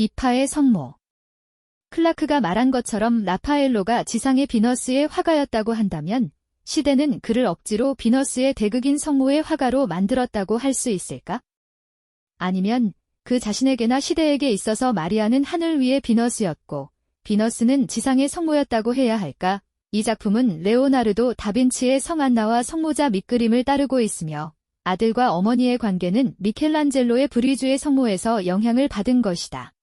B파의 성모. 클라크가 말한 것처럼 라파엘로가 지상의 비너스의 화가였다고 한다면 시대는 그를 억지로 비너스의 대극인 성모의 화가로 만들었다고 할 수 있을까? 아니면 그 자신에게나 시대에게 있어서 마리아는 하늘 위의 비너스였고 비너스는 지상의 성모였다고 해야 할까? 이 작품은 레오나르도 다빈치의 성안나와 성모자 밑그림을 따르고 있으며 아들과 어머니의 관계는 미켈란젤로의 브리주의 성모에서 영향을 받은 것이다.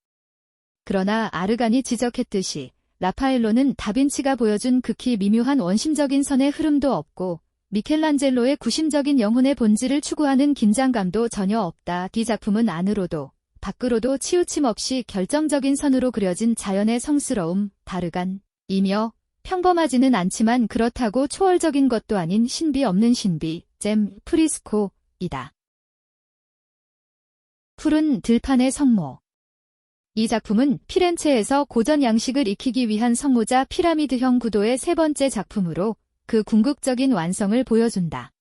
그러나 아르간이 지적했듯이 라파엘로는 다빈치가 보여준 극히 미묘한 원심적인 선의 흐름도 없고 미켈란젤로의 구심적인 영혼의 본질을 추구하는 긴장감도 전혀 없다. 이 작품은 안으로도 밖으로도 치우침 없이 결정적인 선으로 그려진 자연의 성스러움, 다르간이며 평범하지는 않지만 그렇다고 초월적인 것도 아닌 신비 없는 신비, 잼 프리스코이다. 푸른 들판의 성모. 이 작품은 피렌체에서 고전 양식을 익히기 위한 성모자 피라미드형 구도의 세 번째 작품으로 그 궁극적인 완성을 보여준다.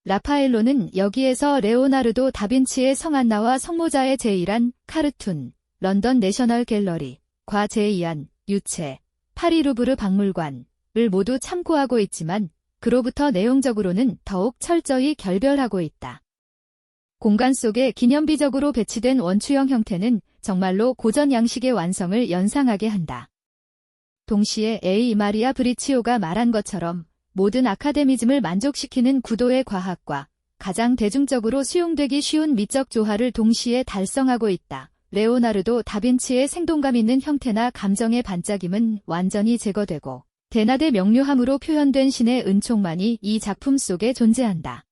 라파엘로는 여기에서 레오나르도 다빈치의 성안나와 성모자의 제1한 카르툰, 런던 내셔널 갤러리과 제2한 유체, 파리 루브르 박물관을 모두 참고하고 있지만 그로부터 내용적으로는 더욱 철저히 결별하고 있다. 공간 속에 기념비적으로 배치된 원추형 형태는 정말로 고전 양식의 완성을 연상하게 한다. 동시에 A. 마리아 브리치오가 말한 것처럼 모든 아카데미즘을 만족시키는 구도의 과학과 가장 대중적으로 수용되기 쉬운 미적 조화를 동시에 달성하고 있다. 레오나르도 다빈치의 생동감 있는 형태나 감정의 반짝임은 완전히 제거되고 대낮의 명료함으로 표현된 신의 은총만이 이 작품 속에 존재한다.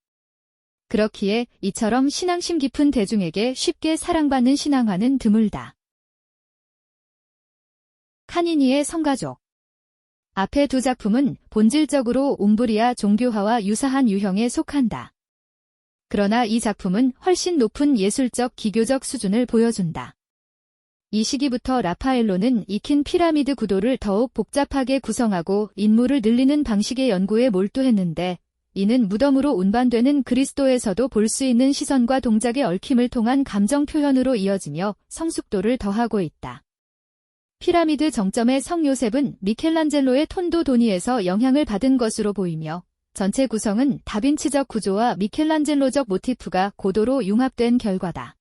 그렇기에 이처럼 신앙심 깊은 대중에게 쉽게 사랑받는 신앙화는 드물다. 카니니의 성가족. 앞의 두 작품은 본질적으로 움브리아 종교화와 유사한 유형에 속한다. 그러나 이 작품은 훨씬 높은 예술적 기교적 수준을 보여준다. 이 시기부터 라파엘로는 익힌 피라미드 구도를 더욱 복잡하게 구성하고 인물을 늘리는 방식의 연구에 몰두했는데 이는 무덤으로 운반되는 그리스도에서도 볼 수 있는 시선과 동작의 얽힘을 통한 감정 표현으로 이어지며 성숙도를 더하고 있다. 피라미드 정점의 성 요셉은 미켈란젤로의 톤도 도니에서 영향을 받은 것으로 보이며 전체 구성은 다빈치적 구조와 미켈란젤로적 모티프가 고도로 융합된 결과다.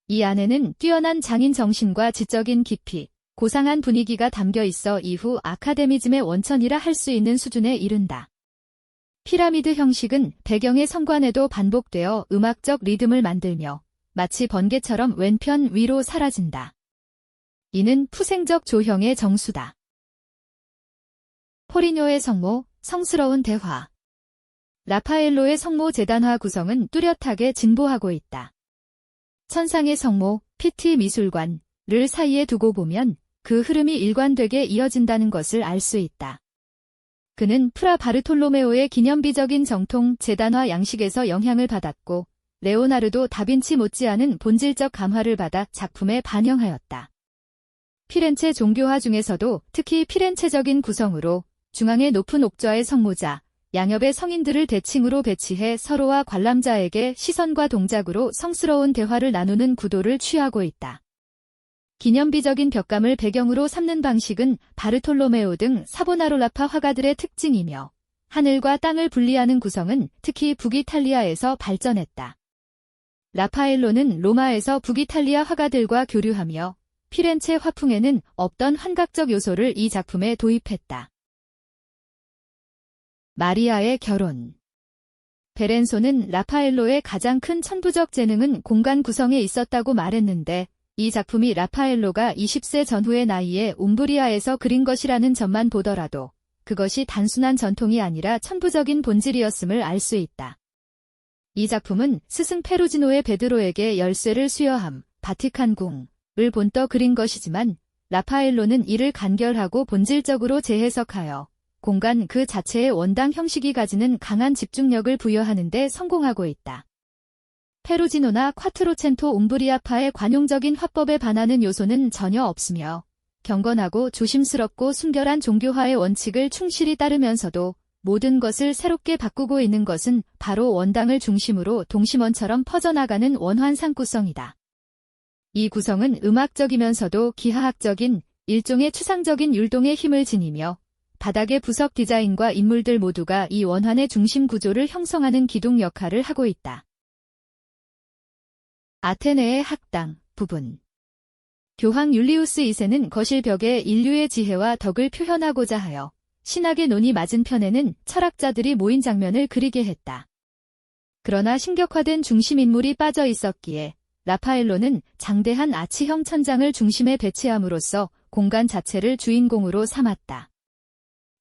이 안에는 뛰어난 장인 정신과 지적인 깊이, 고상한 분위기가 담겨 있어 이후 아카데미즘의 원천이라 할 수 있는 수준에 이른다. 피라미드 형식은 배경의 성관에도 반복되어 음악적 리듬을 만들며 마치 번개처럼 왼편 위로 사라진다. 이는 푸생적 조형의 정수다. 포리뇨의 성모, 성스러운 대화. 라파엘로의 성모 재단화 구성은 뚜렷하게 진보하고 있다. 천상의 성모, 피티 미술관을 사이에 두고 보면 그 흐름이 일관되게 이어진다는 것을 알 수 있다. 그는 프라 바르톨로메오의 기념비적인 정통 재단화 양식에서 영향을 받았고 레오나르도 다빈치 못지않은 본질적 감화를 받아 작품에 반영하였다. 피렌체 종교화 중에서도 특히 피렌체적인 구성으로 중앙에 높은 옥좌의 성모자, 양옆의 성인들을 대칭으로 배치해 서로와 관람자에게 시선과 동작으로 성스러운 대화를 나누는 구도를 취하고 있다. 기념비적인 벽감을 배경으로 삼는 방식은 바르톨로메오 등 사보나로라파 화가들의 특징이며 하늘과 땅을 분리하는 구성은 특히 북이탈리아에서 발전했다. 라파엘로는 로마에서 북이탈리아 화가들과 교류하며 피렌체 화풍에는 없던 환각적 요소를 이 작품에 도입했다. 마리아의 결혼. 베렌소는 라파엘로의 가장 큰 천부적 재능은 공간 구성에 있었다고 말했는데 이 작품이 라파엘로가 20세 전후의 나이에 움브리아에서 그린 것이라는 점만 보더라도 그것이 단순한 전통이 아니라 천부적인 본질이었음을 알 수 있다. 이 작품은 스승 페루지노의 베드로에게 열쇠를 수여함, 바티칸 궁을 본떠 그린 것이지만 라파엘로는 이를 간결하고 본질적으로 재해석하여 공간 그 자체의 원당 형식이 가지는 강한 집중력을 부여하는 데 성공하고 있다. 페루지노나 콰트로첸토 움브리아파의 관용적인 화법에 반하는 요소는 전혀 없으며 경건하고 조심스럽고 순결한 종교화의 원칙을 충실히 따르면서도 모든 것을 새롭게 바꾸고 있는 것은 바로 원당을 중심으로 동심원처럼 퍼져나가는 원환 상구성이다. 이 구성은 음악적이면서도 기하학적인 일종의 추상적인 율동의 힘을 지니며 바닥의 부석 디자인과 인물들 모두가 이 원환의 중심 구조를 형성하는 기둥 역할을 하고 있다. 아테네의 학당 부분. 교황 율리우스 2세는 거실 벽에 인류의 지혜와 덕을 표현하고자 하여 신학의 논이 맞은편에는 철학자들이 모인 장면을 그리게 했다. 그러나 신격화된 중심 인물이 빠져 있었기에 라파엘로는 장대한 아치형 천장을 중심에 배치함으로써 공간 자체를 주인공으로 삼았다.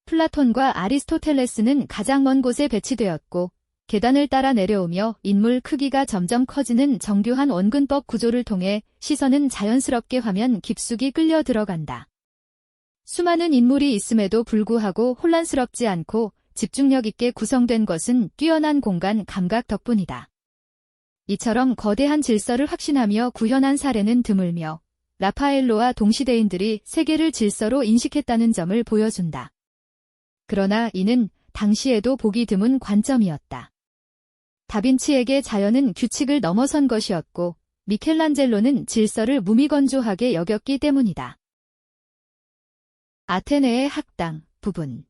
플라톤과 아리스토텔레스는 가장 먼 곳에 배치되었고 계단을 따라 내려오며 인물 크기가 점점 커지는 정교한 원근법 구조를 통해 시선은 자연스럽게 화면 깊숙이 끌려 들어간다. 수많은 인물이 있음에도 불구하고 혼란스럽지 않고 집중력 있게 구성된 것은 뛰어난 공간 감각 덕분이다. 이처럼 거대한 질서를 확신하며 구현한 사례는 드물며 라파엘로와 동시대인들이 세계를 질서로 인식했다는 점을 보여준다. 그러나 이는 당시에도 보기 드문 관점이었다. 다빈치에게 자연은 규칙을 넘어선 것이었고 미켈란젤로는 질서를 무미건조하게 여겼기 때문이다. 아테네의 학당 부분.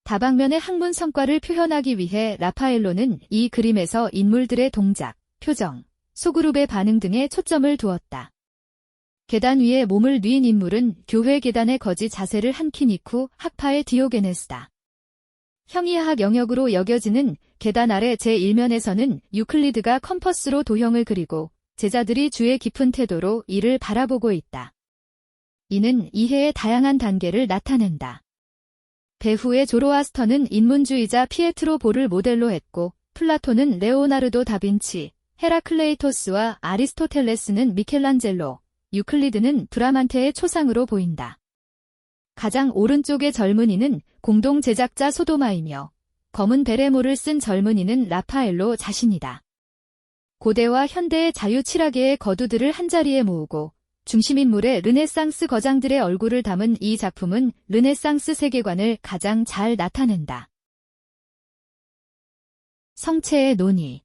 다방면의 학문 성과를 표현하기 위해 라파엘로는 이 그림에서 인물들의 동작, 표정, 소그룹의 반응 등에 초점을 두었다. 계단 위에 몸을 뉘인 인물은 교회 계단의 거지 자세를 한 키니쿠 학파의 디오게네스다. 형이하학 영역으로 여겨지는 계단 아래 제1면에서는 유클리드가 컴퍼스로 도형을 그리고 제자들이 주의 깊은 태도로 이를 바라보고 있다. 이는 이해의 다양한 단계를 나타낸다. 배후의 조로아스터는 인문주의자 피에트로 보를 모델로 했고 플라톤은 레오나르도 다빈치, 헤라클레이토스와 아리스토텔레스는 미켈란젤로, 유클리드는 브라만테의 초상으로 보인다. 가장 오른쪽의 젊은이는 공동 제작자 소도마이며 검은 베레모를 쓴 젊은이는 라파엘로 자신이다. 고대와 현대의 자유칠하계의 거두들을 한자리에 모으고 중심인물의 르네상스 거장들의 얼굴을 담은 이 작품은 르네상스 세계관을 가장 잘 나타낸다. 성체의 논의.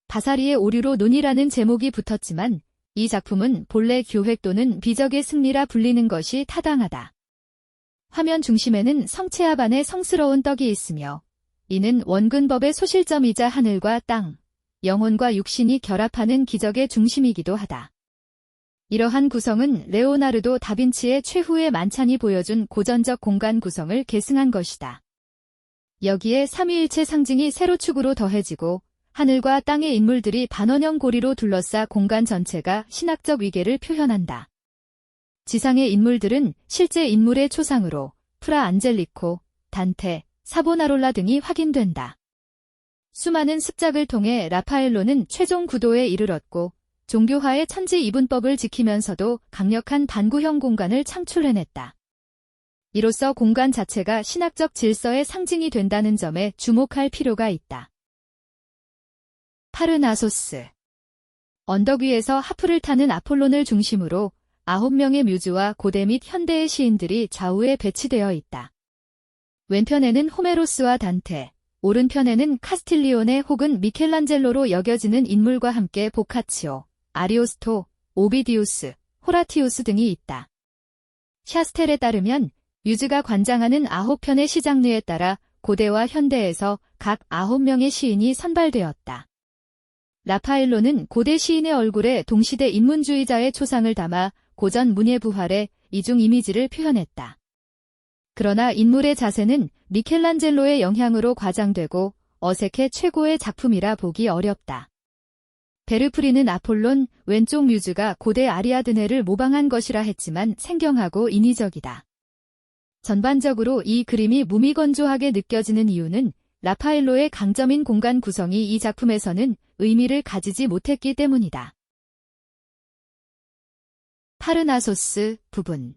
바사리의 오류로 논의라는 제목이 붙었지만 이 작품은 본래 교획 또는 비적의 승리라 불리는 것이 타당하다. 화면 중심에는 성체합 안에 성스러운 떡이 있으며 이는 원근법의 소실점이자 하늘과 땅, 영혼과 육신이 결합하는 기적의 중심이기도 하다. 이러한 구성은 레오나르도 다빈치의 최후의 만찬이 보여준 고전적 공간 구성을 계승한 것이다. 여기에 삼위일체 상징이 세로축으로 더해지고 하늘과 땅의 인물들이 반원형 고리로 둘러싸 공간 전체가 신학적 위계를 표현한다. 지상의 인물들은 실제 인물의 초상으로 프라 안젤리코, 단테, 사보나롤라 등이 확인된다. 수많은 습작을 통해 라파엘로는 최종 구도에 이르렀고 종교화의 천지 이분법을 지키면서도 강력한 반구형 공간을 창출해냈다. 이로써 공간 자체가 신학적 질서의 상징이 된다는 점에 주목할 필요가 있다. 파르나소스. 언덕 위에서 하프를 타는 아폴론을 중심으로 9명의 뮤즈와 고대 및 현대의 시인들이 좌우에 배치되어 있다. 왼편에는 호메로스와 단테, 오른편에는 카스틸리오네 혹은 미켈란젤로로 여겨지는 인물과 함께 보카치오, 아리오스토, 오비디우스, 호라티우스 등이 있다. 샤스텔에 따르면 뮤즈가 관장하는 9편의 시장르에 따라 고대와 현대에서 각 9명의 시인이 선발되었다. 라파엘로는 고대 시인의 얼굴에 동시대 인문주의자의 초상을 담아 고전 문예 부활의 이중 이미지를 표현했다. 그러나 인물의 자세는 미켈란젤로의 영향으로 과장되고 어색해 최고의 작품이라 보기 어렵다. 베르프리는 아폴론, 왼쪽 뮤즈가 고대 아리아드네를 모방한 것이라 했지만 생경하고 인위적이다. 전반적으로 이 그림이 무미건조하게 느껴지는 이유는 라파엘로의 강점인 공간 구성이 이 작품에서는 의미를 가지지 못했기 때문이다. 파르나소스 부분.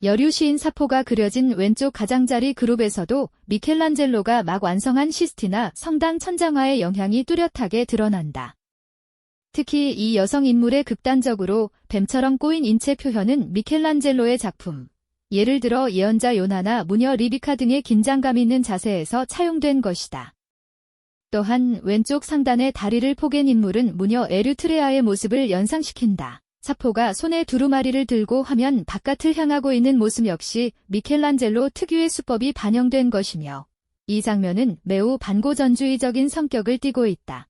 여류 시인 사포가 그려진 왼쪽 가장자리 그룹에서도 미켈란젤로가 막 완성한 시스티나 성당 천장화의 영향이 뚜렷하게 드러난다. 특히 이 여성 인물의 극단적으로 뱀처럼 꼬인 인체 표현은 미켈란젤로의 작품, 예를 들어 예언자 요나나 무녀 리비카 등의 긴장감 있는 자세에서 차용된 것이다. 또한 왼쪽 상단의 다리를 포갠 인물은 무녀 에르트레아의 모습을 연상시킨다. 사포가 손에 두루마리를 들고 화면 바깥을 향하고 있는 모습 역시 미켈란젤로 특유의 수법이 반영된 것이며 이 장면은 매우 반고전주의적인 성격을 띠고 있다.